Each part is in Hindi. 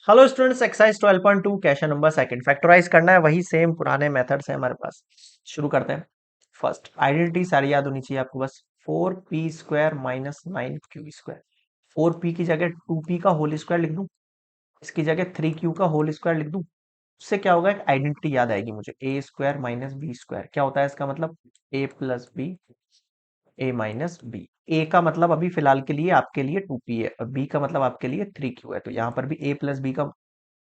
Hello students, exercise 12.2 question number second factorise करना है। वही सेम पुराने मेथड्स हैं हमारे पास। शुरू करते हैं। फर्स्ट आइडेंटिटी सारी याद होनी चाहिए आपको बस। 4p² minus 9q²। 4p की जगह 2p का होल स्क्वायर लिख दूं, इसकी जगह 3q का होल स्क्वायर लिख दूं। उससे क्या होगा, एक आइडेंटिटी याद आएगी मुझे। a² minus b²। क्या होता है इसका मतलब? a plus B, A minus B. A का मतलब अभी फिलहाल के लिए आपके लिए 2p है, और बी का मतलब आपके लिए 3q है। तो यहां पर भी a प्लस बी का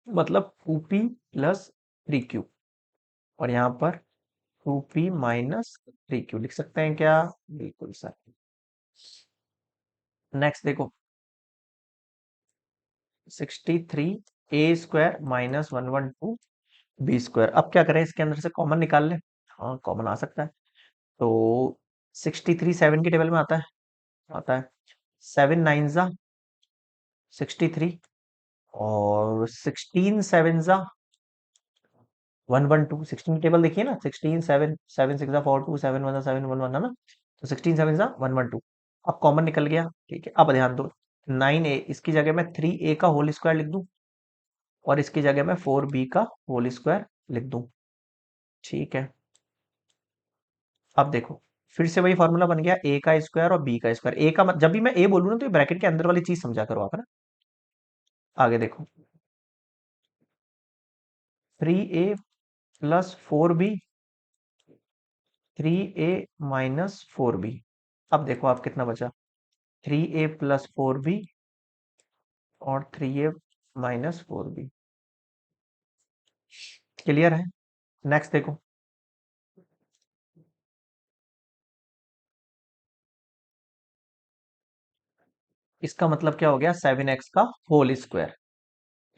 मतलब 2p प्लस 3q, और यहाँ पर 2p माइनस 3q लिख सकते हैं क्या? बिल्कुल सर। नेक्स्ट देखो, 63 a² माइनस 112 b²। अब क्या करें, इसके अंदर से कॉमन निकाल ले। हाँ, कॉमन आ सकता है। तो 63 7 की टेबल में आता है, आता है। 7 9 जा 63, और 16 7 जा 112। 16 की टेबल देखिए ना, 16 7 7 6 4 2 7 1 7 1 1 है ना। तो 16 7 112। अब कॉमन निकल गया, ठीक है। अब ध्यान दो, 9a इसकी जगह मैं 3a का होल स्क्वायर लिख दूं, और इसकी जगह मैं 4b का होल स्क्वायर लिख दूं, ठीक है। अब देखो, फिर से वही फॉर्मूला बन गया, a का स्क्वायर और b का स्क्वायर। a का जब भी मैं a बोलूँ ना, तो ये ब्रैकेट के अंदर वाली चीज समझा करो आप, है ना। आगे देखो, 3a plus 4b, 3a minus 4b। अब देखो आप कितना बचा, 3a प्लस 4b और 3a माइनस 4b। क्लियर है। नेक्स्ट देखो, इसका मतलब क्या हो गया, 7x का होल स्क्वायर।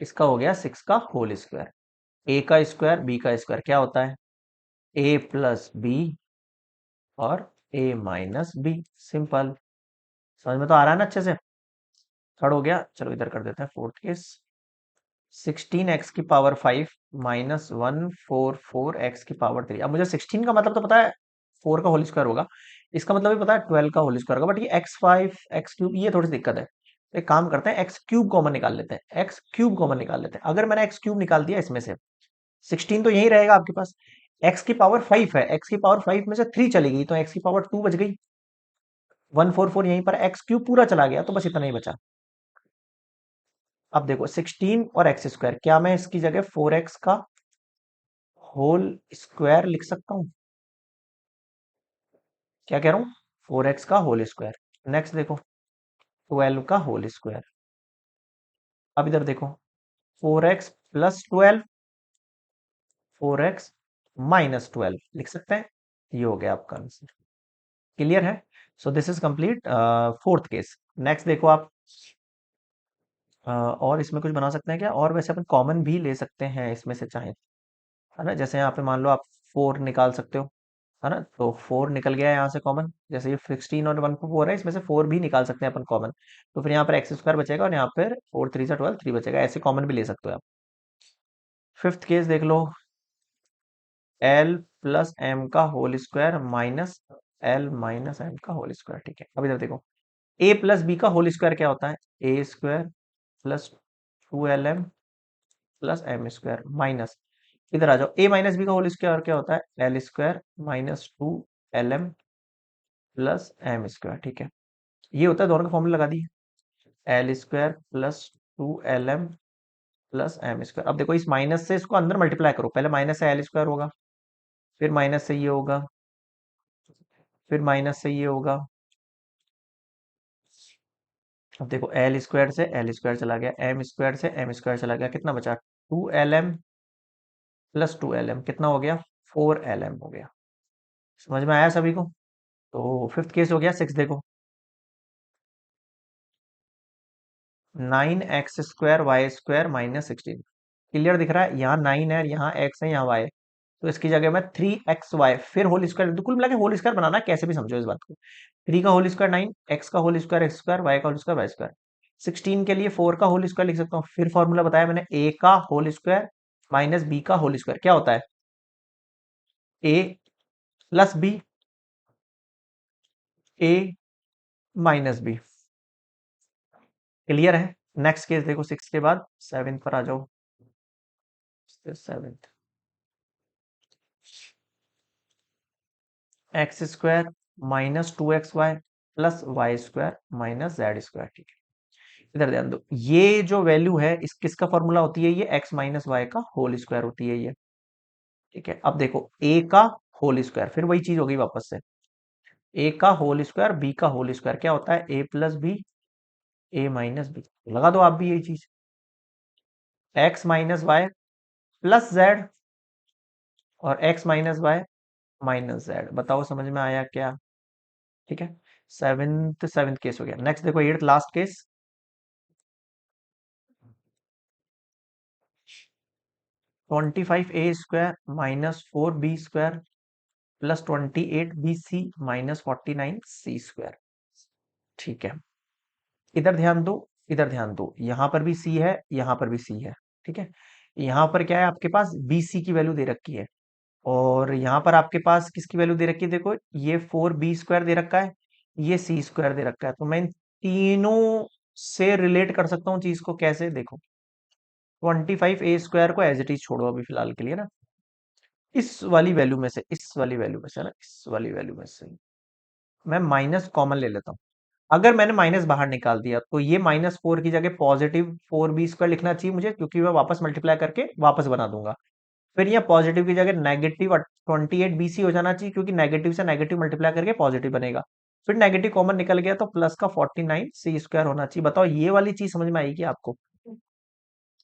इसका हो गया 6 का होल स्क्वायर। a का स्क्वायर b का स्क्वायर क्या होता है? a प्लस बी और a माइनस बी। सिंपल। समझ में तो आ रहा है ना अच्छे से? थर्ड हो गया, चलो इधर कर देते हैं fourth case. 16x⁵ minus 144x⁵। अब मुझे 16 का मतलब तो पता है, 4 का होल स्क्वायर होगा। इसका मतलब भी पता है 12 का होल स्क्वायर होगा, बट ये x5 x³ ये थोड़ी सी दिक्कत है। एक काम करते हैं, x³ कॉमन निकाल लेते हैं। x³ कॉमन निकाल लेते हैं। अगर मैंने x³ निकाल दिया इसमें से, 16 तो यही रहेगा आपके पास। x⁵ है, x⁵ में से 3 चली गई तो x⁵2 बच गई। 144 यहीं पर, x³ पूरा चला गया तो बस इतना ही बचा। अब देखो, 16 और x², क्या मैं इसकी जगह 4x का होल स्क्वायर लिख सकता हूं? क्या कह रहा हूं? 4x का होल स्क्वायर। नेक्स्ट देखो, 12 का होल स्क्वायर। अब इधर देखो, 4x प्लस 12, 4x माइनस 12 लिख सकते हैं। ये हो गया आपका आंसर। क्लियर है। So this is complete fourth case. Next देखो आप, और इसमें कुछ बना सकते हैं क्या? और वैसे अपन कॉमन भी ले सकते हैं इसमें से चाहे, है ना। जैसे यहाँ पे मान लो आप 4 निकाल सकते हो, है ना। तो 4 निकल गया है यहाँ से कॉमन। जैसे ये 16 और 1 4 है, इसमें से 4 भी निकाल सकते हैं अपन कॉमन। तो फिर यहाँ पर x² बचेगा, और यहाँ पर 4 3 12 3 बचेगा। ऐसे कॉमन भी ले सकते हो आप। फिफ्थ केस देख लो, एल प्लस एम का whole square minus l minus m का होल स्क्वायर, ठीक है। अब इधर देखो, ए प्लस बी का होल स्क्वायर क्या होता है? a² plus 2lm plus m² minus, इधर आ जाओ, a माइनस बी का होल स्क्वायर क्या होता है? l² minus 2lm plus m², ठीक है। ये होता है, दोनों का फॉर्मूला लगा दिए, l² plus 2lm plus m²। अब देखो, इस माइनस से इसको अंदर मल्टीप्लाई करो। पहले माइनस से l² होगा, फिर माइनस से ये होगा, फिर माइनस से ये होगा। अब देखो, l² से l² चला गया, m² से m² चला गया, कितना बचा? 2lm प्लस 2lm कितना हो गया? 4lm हो गया। समझ में आया सभी को? तो फिफ्थ केस हो गया। सिक्स देखो, 9x² माइनस 16। क्लियर दिख रहा है? यहाँ 9 है, यहाँ x है, यहाँ y है। तो इसकी जगह मैं 3xy फिर होल स्क्वायर, कुल मिला के होल स्क्वायर बनाना है, कैसे भी समझो इस बात को। 3 का होल स्क्वायर 9, x का होल स्क्वायर x², y का होल स्क्वायर y²। 16 के लिए 4 का होल स्क्वायर लिख सकता हूँ। फिर फॉर्मूला बताया मैंने, a का होल स्क्वायर माइनस b का होल स्क्वायर क्या होता है? a plus b, a minus b. Clear है। नेक्स्ट केस देखो, 6 के बाद 7 पर आ जाओ। 7 x square minus 2xy plus y square minus z square. ठीक है, इधर ध्यान दो, ये जो वैल्यू है इस किसका फॉर्मूला होती है, ये एक्स माइनस वाई का होल स्क्वायर होती है ये। ठीक है, अब देखो ए का होल स्क्वायर, फिर वही चीज होगी वापस से, ए का होल स्क्वायर बी का होल स्क्वायर क्या होता है, A plus B, A minus B. लगा दो आप भी यही चीज, X minus Y plus Z और X minus Y minus Z. बताओ समझ में आया क्या? ठीक है, सेवेंथ सेवेंथ केस हो गया। नेक्स्ट देखो, eighth last case. 25a² minus 4b² plus 28bc minus 49c²। ठीक है, इधर ध्यान दो, इधर ध्यान दो, यहां पर भी सी है, यहां पर भी सी है। ठीक है, यहां पर क्या है, आपके पास बी सी की वैल्यू दे रखी है, और यहां पर आपके पास किसकी वैल्यू दे रखी है, देखो ये 4b² दे रखा है, ये c² दे रखा है। तो मैं इन तीनों से रिलेट कर सकता हूँ चीज को, कैसे देखो, 25a² को एज इट इज छोड़ो अभी फिलहाल के लिए ना, इस वाली वैल्यू में से, इस वाली वैल्यू में से ना, इस वाली वैल्यू में से मैं माइनस कॉमन ले लेता हूँ। अगर मैंने माइनस बाहर निकाल दिया तो ये -4 की जगह +4b² लिखना चाहिए मुझे, क्योंकि मैं वापस मल्टीप्लाई करके वापस बना दूंगा। फिर ये पॉजिटिव की जगह -28bc हो जाना चाहिए, क्योंकि नेगेटिव से नेगेटिव मल्टीप्लाई करके पॉजिटिव बनेगा। फिर नेगेटिव कॉमन निकल गया तो प्लस का 49c² होना चाहिए। बताओ ये वाली चीज समझ में आएगी आपको?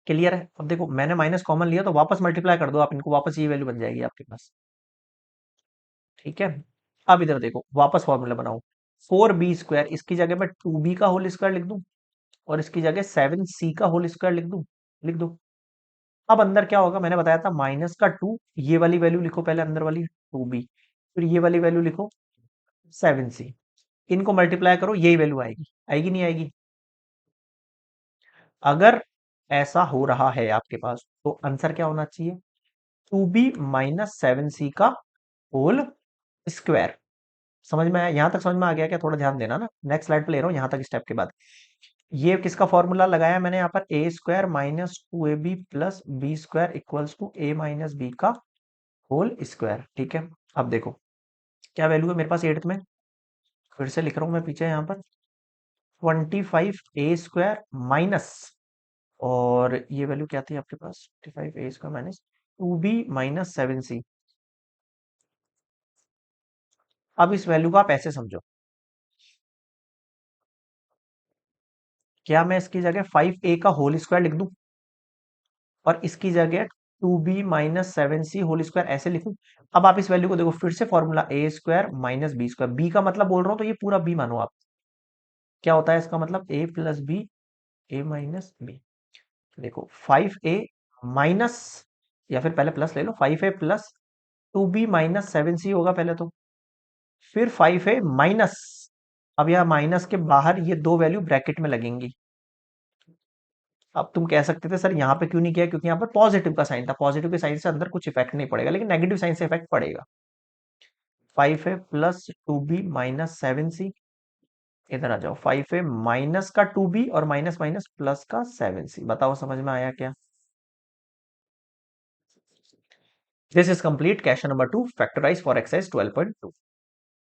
क्लियर है? अब देखो मैंने माइनस कॉमन लिया तो वापस मल्टीप्लाई कर दो आप इनको, वापस ये वैल्यू बन जाएगी आपके पास। ठीक है, अब इधर देखो, वापस फॉर्मूला बनाओ, 4b² इसकी जगह मैं 2b का होल स्क्वायर लिख दूं, और इसकी जगह 7c का होल स्क्वायर लिख दूं, लिख दो। अब अंदर क्या होगा, मैंने बताया था माइनस का 2, ये वाली वैल्यू लिखो पहले अंदर वाली 2b, फिर ये वाली वैल्यू लिखो 7c, इनको मल्टीप्लाई करो, यही वैल्यू आएगी, आएगी नहीं आएगी? अगर ऐसा हो रहा है आपके पास तो आंसर क्या होना चाहिए, 2b - 7c का होल स्क्वायर। समझ में आया? यहां तक समझ में आ गया क्या? थोड़ा ध्यान देना ना, नेक्स्ट स्लाइड पे ले रहा हूं, यहां तक स्टेप के बाद। ये किसका फॉर्मूला लगाया मैंने यहाँ पर, a² minus 2ab plus b² equals to a minus b का होल स्क्वायर। ठीक है, अब देखो क्या वैल्यू है मेरे पास एट्थ में, फिर से लिख रहा हूं मैं पीछे यहाँ पर, 25a² माइनस, और ये वैल्यू क्या थी आपके पास, 25a² माइनस 2b - 7c। अब इस वैल्यू को आप ऐसे समझो, क्या मैं इसकी जगह 5a का होल स्क्वायर लिख दूं, और इसकी जगह 2b - 7c होल स्क्वायर ऐसे लिखूं? अब आप इस वैल्यू को देखो, फिर से formula a² minus b², B का मतलब बोल रहा हूं तो ये पूरा b मानो आप, क्या होता है इसका मतलब, a plus b, a minus b. देखो 5a माइनस, या फिर पहले प्लस ले लो, 5a प्लस 2b - 7c होगा पहले तो, फिर 5a माइनस, अब यह माइनस के बाहर ये दो वैल्यू ब्रैकेट में लगेंगी। अब तुम कह सकते थे सर यहाँ पे क्यों नहीं किया, क्योंकि यहाँ पर पॉजिटिव का साइन था, पॉजिटिव के साइन से अंदर कुछ इफेक्ट नहीं पड़ेगा, लेकिन नेगेटिव साइन से इफेक्ट पड़ेगा। 5a प्लस 2b - 7c, इधर आ जाओ, 5a माइनस का 2b और माइनस माइनस प्लस का 7c। बताओ समझ में आया क्या? This is complete question number 2 factorise for exercise 12.2।